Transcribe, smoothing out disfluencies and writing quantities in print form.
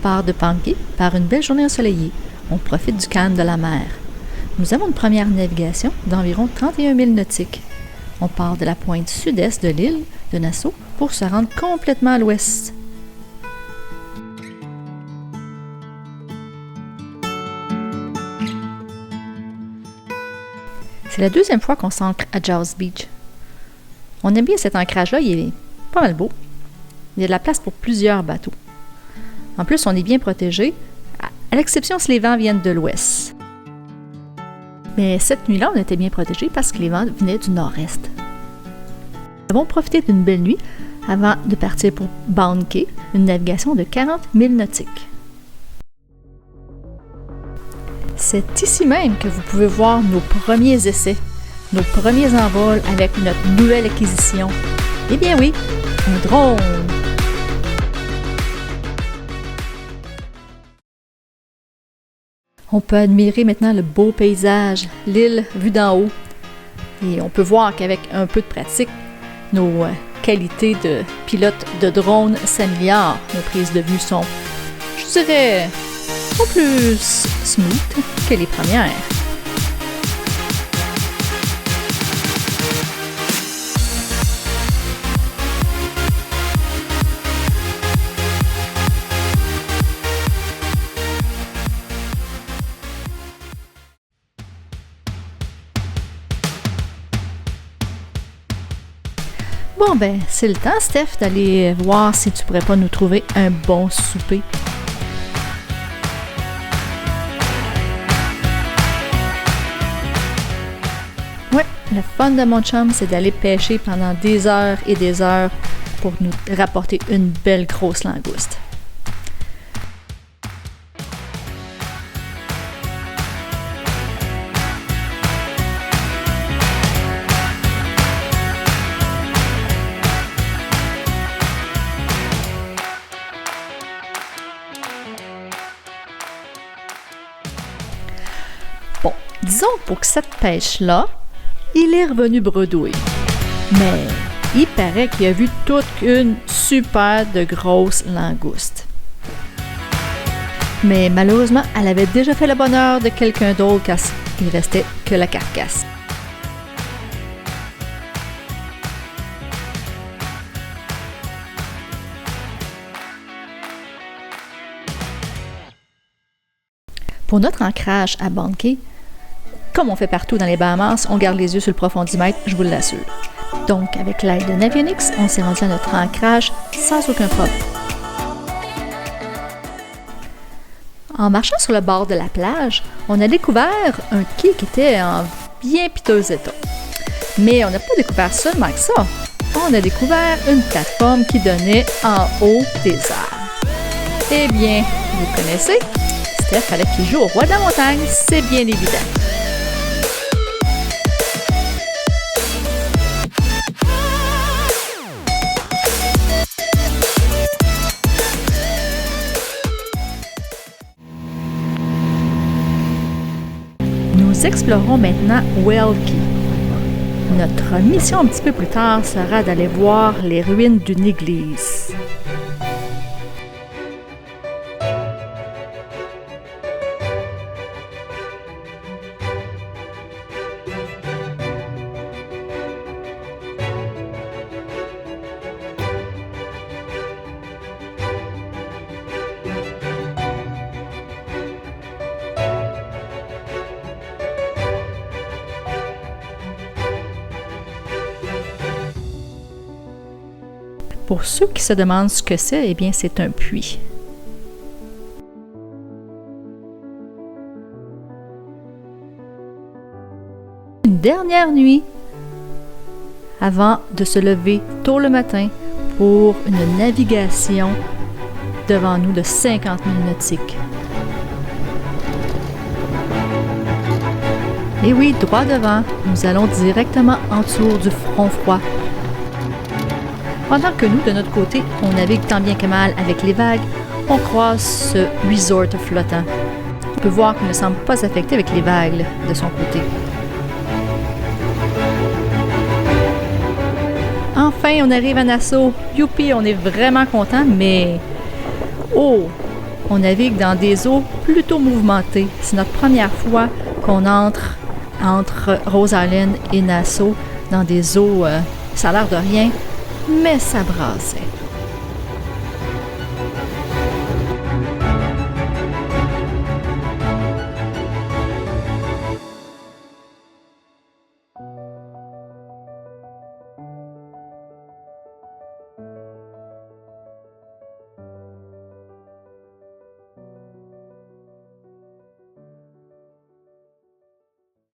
part de Pankey par une belle journée ensoleillée. On profite du calme de la mer. Nous avons une première navigation d'environ 31 000 nautiques. On part de la pointe sud-est de l'île de Nassau pour se rendre complètement à l'ouest. C'est la deuxième fois qu'on s'ancre à Jaws Beach. On aime bien cet ancrage-là, il est pas mal beau. Il y a de la place pour plusieurs bateaux. En plus, on est bien protégé, à l'exception si les vents viennent de l'ouest. Mais cette nuit-là, on était bien protégé parce que les vents venaient du nord-est. Nous avons profité d'une belle nuit avant de partir pour Bound Cay, une navigation de 40 000 nautiques. C'est ici même que vous pouvez voir nos premiers essais, nos premiers envols avec notre nouvelle acquisition. Eh bien oui, un drone! On peut admirer maintenant le beau paysage, l'île vue d'en haut. Et on peut voir qu'avec un peu de pratique, nos qualités de pilote de drone s'améliorent. Nos prises de vue sont, je dirais, pas plus smooth que les premières. Bon ben, c'est le temps, Steph, d'aller voir si tu pourrais pas nous trouver un bon souper. Ouais, le fun de mon chum, c'est d'aller pêcher pendant des heures et des heures pour nous rapporter une belle grosse langouste. Bon, disons que pour cette pêche-là, il est revenu bredouille. Mais il paraît qu'il a vu toute une super de grosse langouste. Mais malheureusement, elle avait déjà fait le bonheur de quelqu'un d'autre car il restait que la carcasse. Pour notre ancrage à Bound Cay, comme on fait partout dans les Bahamas, on garde les yeux sur le profondimètre, je vous l'assure. Donc, avec l'aide de Navionics, on s'est rendu à notre ancrage sans aucun problème. En marchant sur le bord de la plage, on a découvert un quai qui était en bien piteux état. Mais on n'a pas découvert seulement que ça. On a découvert une plateforme qui donnait en haut des arbres. Eh bien, vous connaissez? Steph fallait qu'il joue au roi de la montagne, c'est bien évident. Nous explorons maintenant Whale Cay. Notre mission un petit peu plus tard sera d'aller voir les ruines d'une église. Pour ceux qui se demandent ce que c'est, eh bien, c'est un puits. Une dernière nuit avant de se lever tôt le matin pour une navigation devant nous de 50 000 nautiques. Et oui, droit devant, nous allons directement en dessous du front froid. Pendant que nous, de notre côté, on navigue tant bien que mal avec les vagues, on croise ce resort flottant. On peut voir qu'il ne semble pas affecté avec les vagues de son côté. Enfin, on arrive à Nassau. Youpi, on est vraiment content, mais... Oh! on navigue dans des eaux plutôt mouvementées. C'est notre première fois qu'on entre Rose Island et Nassau dans des eaux, ça a l'air de rien, mais ça brassait.